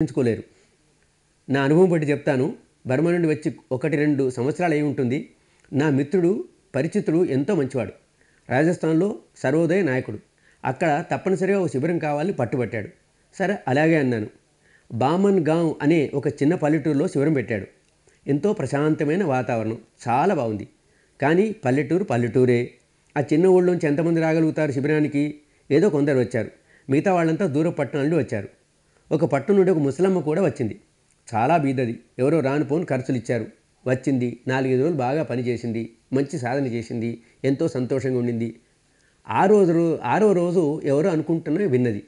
ఎంచుకోలేరు. నా అనుభవం బట్టి చెప్తాను. బర్మా నుండి వచ్చి 1-2 సంవత్సరాలు అయి ఉంటుంది. నా మిత్రుడు పరిచితుడు ఎంతో మంచివాడు. రాజస్థాన్లో సర్వోదయ నాయకుడు. అక్కడ తప్పనిసరిగా ఒక శిబిరం కావాలని పట్టుబట్టాడు. సరే అలాగే అన్నాను. బామన్ గాంవ్ అనే ఒక చిన్న పల్లెటూరులో శిబిరం పెట్టాడు. ఎంతో ప్రశాంతమైన వాతావరణం, చాలా బాగుంది. కానీ పల్లెటూరే. ఆ చిన్న ఊళ్ళోంచి ఎంతమంది రాగలుగుతారు శిబిరానికి? ఏదో కొందరు వచ్చారు. మిగతా వాళ్ళంతా దూర పట్టణం నుండి వచ్చారు. ఒక పట్టణం నుండి ఒక ముసలమ్మ కూడా వచ్చింది. చాలా బీదది. ఎవరో రానుపోను ఖర్చులు ఇచ్చారు. వచ్చింది, 4-5 రోజులు బాగా పనిచేసింది, మంచి సాధన చేసింది, ఎంతో సంతోషంగా ఉండింది. ఆరో రోజు ఎవరో అనుకుంటున్నా విన్నది.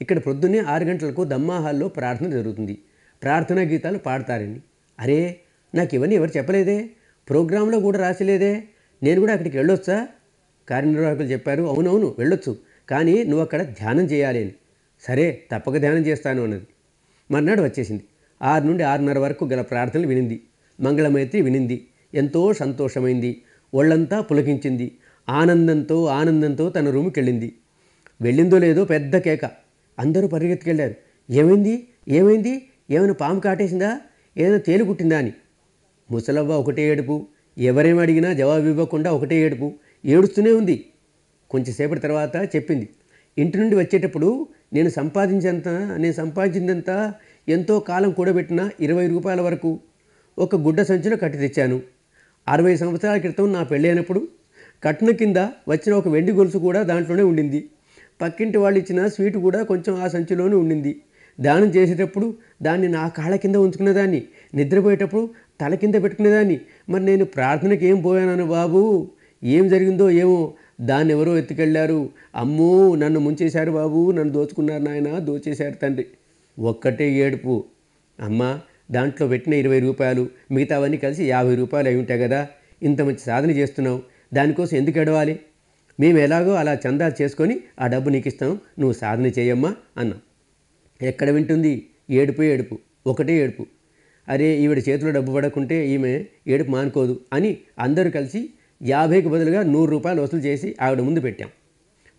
ఇక్కడ పొద్దున్నే 6 గంటలకు దమ్మా హాల్లో ప్రార్థన జరుగుతుంది. ప్రార్థనా గీతాలు పాడతారని. అరే, నాకు ఇవన్నీ ఎవరు చెప్పలేదే, ప్రోగ్రాంలో కూడా రాసలేదే, నేను కూడా అక్కడికి వెళ్ళొచ్చా? కార్యనిర్వాహకులు చెప్పారు, అవునవును వెళ్ళొచ్చు, కానీ నువ్వు అక్కడ ధ్యానం చేయాలి అని. సరే తప్పక ధ్యానం చేస్తాను అన్నది. మర్నాడు వచ్చేసింది. 6 నుండి 6:30 వరకు గల ప్రార్థనలు వినింది. మంగళమైత్రి వినింది. ఎంతో సంతోషమైంది. ఒళ్ళంతా పులకించింది. ఆనందంతో తన రూముకి వెళ్ళింది. వెళ్ళిందో లేదో పెద్ద కేక. అందరూ పరిగెత్తుకెళ్ళారు. ఏమైంది? ఏమైనా పాము కాటేసిందా? ఏదైనా తేలు కుట్టిందా అని. ముసలవ్వ ఒకటే ఏడుపు. ఎవరేం అడిగినా జవాబు ఇవ్వకుండా ఒకటే ఏడుపు. ఏడుస్తూనే ఉంది. కొంచెంసేపటి తర్వాత చెప్పింది, ఇంటి నుండి వచ్చేటప్పుడు నేను సంపాదించిందంతా ఎంతో కాలం కూడబెట్టిన 20 రూపాయల వరకు ఒక గుడ్డ సంచిలో కట్టి తెచ్చాను. 60 సంవత్సరాల క్రితం నా పెళ్ళైనప్పుడు కట్న కింద వచ్చిన ఒక వెండి గొలుసు కూడా దాంట్లోనే ఉండింది. పక్కింటి వాళ్ళు ఇచ్చిన స్వీటు కూడా కొంచెం ఆ సంచిలోనే ఉండింది. దానం చేసేటప్పుడు దాన్ని నా కాళ్ళ కింద ఉంచుకునేదాన్ని, నిద్రపోయేటప్పుడు తల కింద పెట్టుకునేదాన్ని. మరి నేను ప్రార్థనకి ఏం పోయాను బాబు? ఏం జరిగిందో ఏమో, దాన్ని ఎవరో ఎత్తుకెళ్ళారు. అమ్మో, నన్ను ముంచేశారు బాబు, నన్ను దోచుకున్నారు నాయన, దోచేశారు తండ్రి. ఒక్కటే ఏడుపు. అమ్మ, దాంట్లో పెట్టిన 20 రూపాయలు, మిగతావన్నీ కలిసి 50 రూపాయలు అయి ఉంటాయి కదా. ఇంత మంచి సాధన చేస్తున్నావు, దానికోసం ఎందుకు ఎడవాలి? మేము ఎలాగో అలా చందా చేసుకొని ఆ డబ్బు నీకు ఇస్తాం, నువ్వు సాధన చేయమ్మా అన్నాం. ఎక్కడ వింటుంది? ఏడుపు, ఒకటే ఏడుపు. అరే, ఈవిడ చేతిలో డబ్బు పడకుంటే ఈమె ఏడుపు మానుకోదు అని అందరూ కలిసి 50కి బదులుగా 100 రూపాయలు వసూలు చేసి ఆవిడ ముందు పెట్టాం.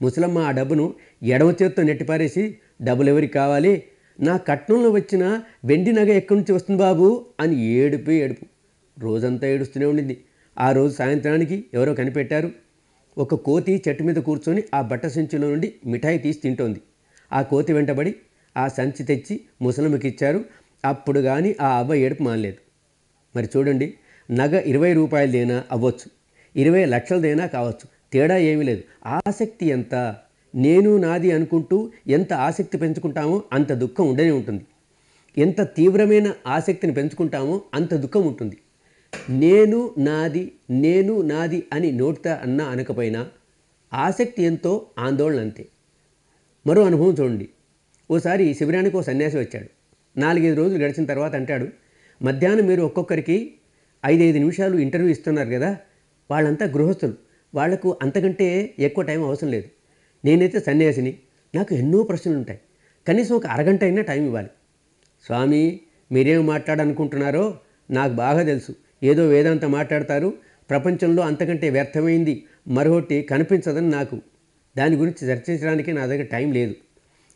ముసలమ్మ ఆ డబ్బును ఎడమ చేత్తో నెట్టిపారేసి, డబ్బులు ఎవరికి కావాలి? నా కట్నంలో వచ్చిన వెండి నగ ఎక్కడి నుంచి వస్తుంది బాబు అని ఏడుపు. రోజంతా ఏడుస్తూనే ఉండింది. ఆ రోజు సాయంత్రానికి ఎవరో కనిపెట్టారు. ఒక కోతి చెట్టు మీద కూర్చొని ఆ బట్ట సంచిలో నుండి మిఠాయి తీసి తింటోంది. ఆ కోతి వెంటబడి ఆ సంచి తెచ్చి ముసలమ్మకి ఇచ్చారు. అప్పుడు కానీ ఆ అవ్వ ఏడుపు మానలేదు. మరి చూడండి, నగ 20 రూపాయలదైనా అవ్వచ్చు, 20 లక్షలదైనా కావచ్చు, తేడా ఏమీ లేదు. ఆసక్తి ఎంత, నేను నాది అనుకుంటూ ఎంత ఆసక్తి పెంచుకుంటామో అంత దుఃఖం ఉండనే ఉంటుంది. ఎంత తీవ్రమైన ఆసక్తిని పెంచుకుంటామో అంత దుఃఖం ఉంటుంది. నేను నాది అని నోటితో అన్నా అనకపోయినా ఆసక్తి ఎంతో ఆందోళన అంతే. మరో అనుభవం చూడండి. ఓసారి శిబిరానికి ఓ సన్యాసి వచ్చాడు. 4-5 రోజులు గడిచిన తర్వాత అంటాడు, మధ్యాహ్నం మీరు ఒక్కొక్కరికి 5-5 నిమిషాలు ఇంటర్వ్యూ ఇస్తున్నారు కదా, వాళ్ళంతా గృహస్థులు, వాళ్లకు అంతకంటే ఎక్కువ టైం అవసరం లేదు. నేనైతే సన్యాసిని, నాకు ఎన్నో ప్రశ్నలు ఉంటాయి, కనీసం ఒక అరగంట అయినా టైం ఇవ్వాలి. స్వామి, మీరేం మాట్లాడాలనుకుంటున్నారో నాకు బాగా తెలుసు. ఏదో వేదాంతం మాట్లాడతారు, ప్రపంచంలో అంతకంటే వ్యర్థమైంది మరొకటి కనిపించదని నాకు. దాని గురించి చర్చించడానికి నా దగ్గర టైం లేదు.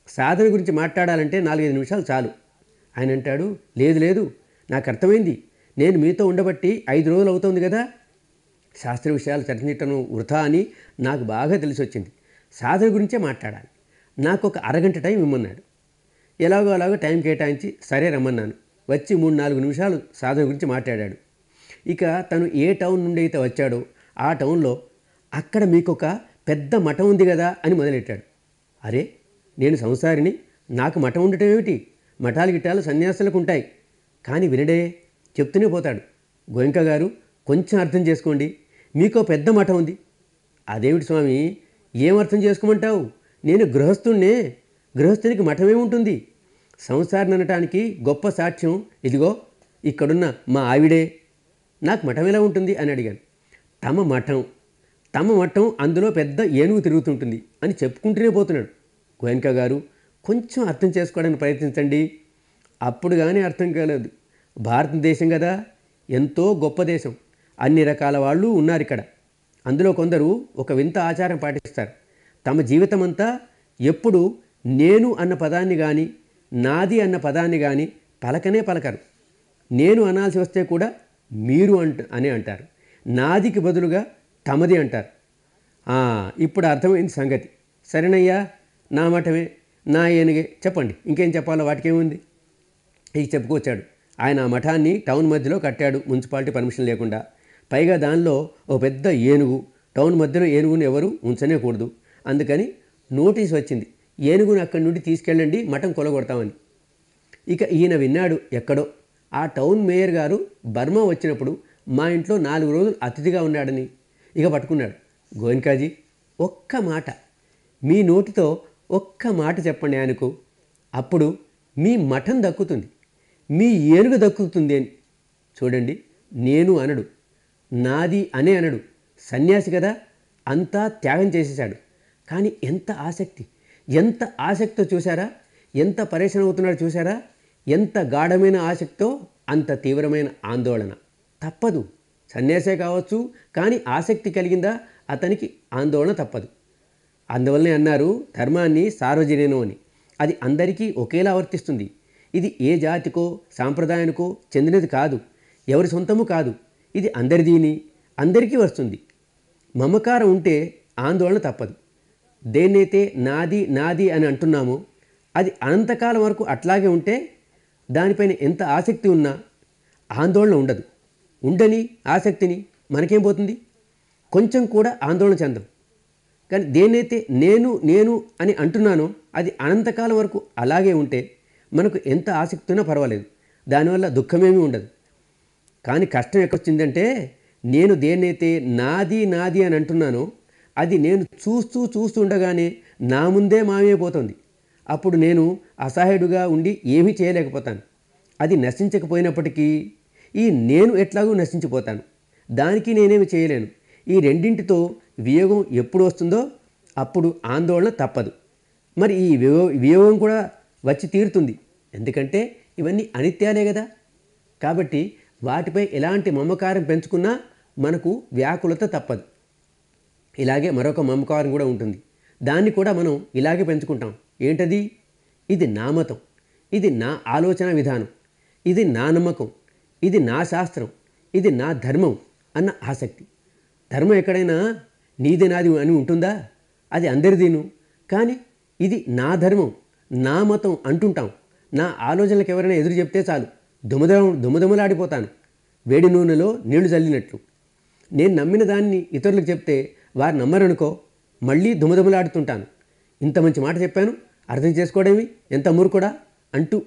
సాధన గురించి మాట్లాడాలంటే 4-5 నిమిషాలు చాలు. ఆయన అంటాడు, లేదు, నాకు అర్థమైంది. నేను మీతో ఉండబట్టి 5 రోజులు అవుతుంది కదా. శాస్త్ర విషయాలు చర్చించటం వృథా అని నాకు బాగా తెలిసి వచ్చింది. సాధన గురించే మాట్లాడాలి. నాకు ఒక అరగంట టైం ఇమ్మన్నాడు. అలాగో టైం కేటాయించి సరే రమ్మన్నాను. వచ్చి 3-4 నిమిషాలు సాధన గురించి మాట్లాడాడు. ఇక తను ఏ టౌన్ నుండి అయితే వచ్చాడో ఆ టౌన్లో అక్కడ మీకొక పెద్ద మఠం ఉంది కదా అని మొదలెట్టాడు. అరే, నేను సంసారిని, నాకు మఠం ఉండటం ఏమిటి? మఠాలు గిట్టాలు సన్యాసులకు ఉంటాయి. కానీ వినడే, చెప్తూనే పోతాడు. గోయంక గారు, కొంచెం అర్థం చేసుకోండి, మీకో పెద్ద మఠం ఉంది. అదేమిటి స్వామి, ఏం అర్థం చేసుకోమంటావు? నేను గృహస్థుణ్ణే, గృహస్థునికి మఠమేముంటుంది? సంసారిని అనటానికి గొప్ప సాక్ష్యం ఇదిగో ఇక్కడున్న మా ఆవిడే. నాకు మఠం ఎలా ఉంటుంది అని అడిగాను. తమ మఠం, అందులో పెద్ద ఏనుగు తిరుగుతుంటుంది అని చెప్పుకుంటూనే పోతున్నాడు. గోయంక గారు, కొంచెం అర్థం చేసుకోవడానికి ప్రయత్నించండి. అప్పుడు కానీ అర్థం కాలేదు. భారతదేశం కదా, ఎంతో గొప్ప దేశం, అన్ని రకాల వాళ్ళు ఉన్నారు ఇక్కడ. అందులో కొందరు ఒక వింత ఆచారం పాటిస్తారు. తమ జీవితం అంతా ఎప్పుడు నేను అన్న పదాన్ని కానీ నాది అన్న పదాన్ని కానీ పలకనే పలకరు. నేను అనాల్సి వస్తే కూడా మీరు అని అంటారు. నాదికి బదులుగా తమది అంటారు. ఇప్పుడు అర్థమైంది సంగతి. సరేనయ్యా, నా మఠమే, నా ఏనుగే, చెప్పండి ఇంకేం చెప్పాలో, వాటికేముంది. ఇది చెప్పుకొచ్చాడు. ఆయన ఆ మఠాన్ని టౌన్ మధ్యలో కట్టాడు, మున్సిపాలిటీ పర్మిషన్ లేకుండా. పైగా దానిలో ఓ పెద్ద ఏనుగు. టౌన్ మధ్యలో ఏనుగుని ఎవరు ఉంచనేకూడదు. అందుకని నోటీస్ వచ్చింది, ఏనుగుని అక్కడి నుండి తీసుకెళ్ళండి, మఠం కొలగొడతామని. ఇక ఈయన విన్నాడు ఎక్కడో. ఆ టౌన్ మేయర్ గారు బర్మా వచ్చినప్పుడు మా ఇంట్లో 4 రోజులు అతిథిగా ఉన్నాడని ఇక పట్టుకున్నాడు. గోయన్కాజీ, ఒక్క మాట, మీ నోటితో ఒక్క మాట చెప్పండి ఆయనకు, అప్పుడు మీ మఠం దక్కుతుంది, మీ ఏనుగు దక్కుతుంది అని. చూడండి, నేను అనడు, నాది అనే అనడు. సన్యాసి కదా, అంతా త్యాగం చేసేశాడు. కానీ ఎంత ఆసక్తి, ఎంత ఆసక్తితో చూసారా, ఎంత పరేషాన్ అవుతున్నాడో చూసారా. ఎంత గాఢమైన ఆసక్తితో అంత తీవ్రమైన ఆందోళన. తప్పదు, సన్యాసే కావచ్చు, కానీ ఆసక్తి కలిగిందా అతనికి ఆందోళన తప్పదు. అందువల్లనే అన్నారు ధర్మాన్ని సార్వజనీనం అని. అది అందరికీ ఒకేలా వర్తిస్తుంది. ఇది ఏ జాతికో సాంప్రదాయానికో చెందినది కాదు, ఎవరి సొంతము కాదు. ఇది అందరిదీని, అందరికీ వస్తుంది. మమకారం ఉంటే ఆందోళన తప్పదు. దేన్నైతే నాది నాది అని అంటున్నామో అది అనంతకాలం వరకు అట్లాగే ఉంటే దానిపైన ఎంత ఆసక్తి ఉన్నా ఆందోళన ఉండదు. ఉండని ఆసక్తిని మనకేం పోతుంది, కొంచెం కూడా ఆందోళన చెందం. కానీ దేన్నైతే నేను నేను అని అంటున్నానో అది అనంతకాలం వరకు అలాగే ఉంటే మనకు ఎంత ఆసక్తి ఉన్నా పర్వాలేదు, దానివల్ల దుఃఖమేమీ ఉండదు. కానీ కష్టం ఎక్కడొచ్చిందంటే, నేను దేన్నైతే నాది నాది అని అంటున్నానో అది నేను చూస్తూ ఉండగానే నా ముందే మాయమైపోతుంది. అప్పుడు నేను అసహాయుడుగా ఉండి ఏమీ చేయలేకపోతాను. అది నశించకపోయినప్పటికీ ఈ నేను ఎట్లాగూ నశించిపోతాను. దానికి నేనేమి చేయలేను. ఈ రెండింటితో వియోగం ఎప్పుడు వస్తుందో అప్పుడు ఆందోళన తప్పదు. మరి ఈ వియోగం కూడా వచ్చి తీరుతుంది, ఎందుకంటే ఇవన్నీ అనిత్యాలే కదా. కాబట్టి వాటిపై ఎలాంటి మమకారం పెంచుకున్నా మనకు వ్యాకులత తప్పదు. ఇలాగే మరొక మమకారం కూడా ఉంటుంది, దాన్ని కూడా మనం ఇలాగే పెంచుకుంటాం. ఏంటది? ఇది నా మతం, ఇది నా ఆలోచన విధానం, ఇది నా నమ్మకం, ఇది నా శాస్త్రం, ఇది నా ధర్మం అన్న ఆసక్తి. ధర్మం ఎక్కడైనా నీది నాది అని ఉంటుందా? అది అందరిదీను. కానీ ఇది నా ధర్మం, నా మతం అంటుంటాం. నా ఆలోచనలకు ఎవరైనా ఎదురు చెప్తే చాలు దుమదుమలాడిపోతాను, వేడి నూనెలో నీళ్లు చల్లినట్లు. నేను నమ్మిన దాన్ని ఇతరులకు చెప్తే వారు నమ్మరనుకో, మళ్ళీ దుమదుమలాడుతుంటాను. ఇంత మంచి మాట చెప్పాను, అర్థం చేసుకోవడమేమి, ఎంత మూర్ఖుడా అంటూ.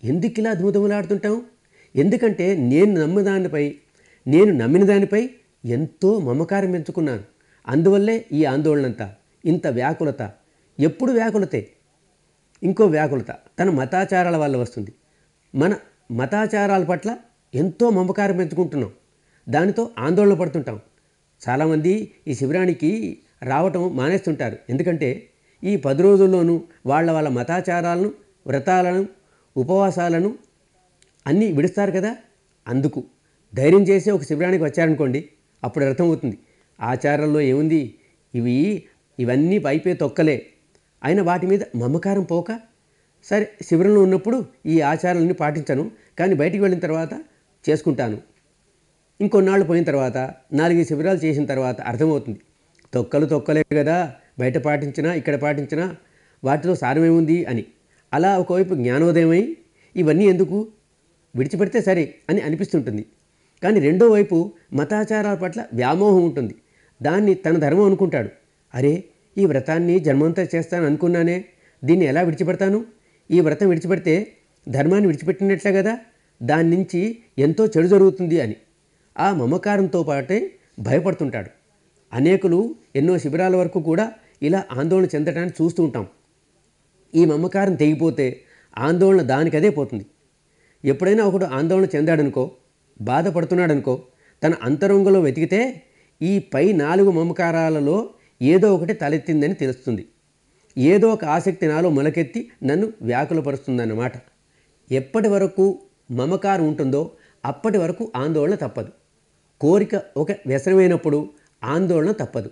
ఎందుకు ఇలా దుమదుమలాడుతుంటాం? ఎందుకంటే నేను నమ్మిన దానిపై ఎంతో మమకారం పెంచుకున్నాను. అందువల్లే ఈ ఆందోళనంతా, ఇంత వ్యాకులత. ఎప్పుడు వ్యాకులతే. ఇంకో వ్యాకులత తన మతాచారాల వల్ల వస్తుంది. మన మతాచారాల పట్ల ఎంతో మమకారం పెంచుకుంటున్నాం, దానితో ఆందోళన పడుతుంటాం. చాలామంది ఈ శిబిరానికి రావటం మానేస్తుంటారు. ఎందుకంటే ఈ 10 రోజుల్లోనూ వాళ్ళ మతాచారాలను, వ్రతాలను, ఉపవాసాలను అన్నీ విడుస్తారు కదా. అందుకు ధైర్యం చేసి ఒక శిబిరానికి వచ్చారనుకోండి, అప్పుడు అర్థమవుతుంది ఆచారాల్లో ఏముంది, ఇవన్నీ పైపే తొక్కలే. అయినా వాటి మీద మమకారం పోక, సరే శిబిరంలో ఉన్నప్పుడు ఈ ఆచారాలన్నీ పాటించను, కానీ బయటికి వెళ్ళిన తర్వాత చేసుకుంటాను. ఇంకొన్నాళ్ళు పోయిన తర్వాత 4 శిబిరాలు చేసిన తర్వాత అర్థమవుతుంది, తొక్కలే కదా, బయట పాటించినా ఇక్కడ పాటించినా వాటిలో సారమేముంది అని. అలా ఒకవైపు జ్ఞానోదయమై ఇవన్నీ ఎందుకు, విడిచిపెడితే సరే అని అనిపిస్తుంటుంది. కానీ రెండో వైపు మతాచారాల పట్ల వ్యామోహం ఉంటుంది. దాన్ని తన ధర్మం అనుకుంటాడు. అరే, ఈ వ్రతాన్ని జన్మంతా చేస్తాను అనుకున్నానే, దీన్ని ఎలా విడిచిపెడతాను? ఈ వ్రతం విడిచిపెడితే ధర్మాన్ని విడిచిపెట్టినట్లే కదా, దాని నుంచి ఎంతో చెడు జరుగుతుంది అని ఆ మమకారంతో పాటే భయపడుతుంటాడు. అనేకులు ఎన్నో శిబిరాల వరకు కూడా ఇలా ఆందోళన చెందటాన్ని చూస్తూ ఉంటాం. ఈ మమకారం తెగిపోతే ఆందోళన దానికదే పోతుంది. ఎప్పుడైనా ఒకడు ఆందోళన చెందాడనుకో, బాధపడుతున్నాడనుకో, తన అంతరంగంలో వెతికితే ఈ పై 4 మమకారాలలో ఏదో ఒకటి తలెత్తిందని తెలుస్తుంది. ఏదో ఒక ఆసక్తి నాలో మొలకెత్తి నన్ను వ్యాకులపరుస్తుందన్నమాట. ఎప్పటి వరకు మమకారం ఉంటుందో అప్పటి వరకు ఆందోళన తప్పదు. కోరిక ఒక వ్యసనమైనప్పుడు ఆందోళన తప్పదు.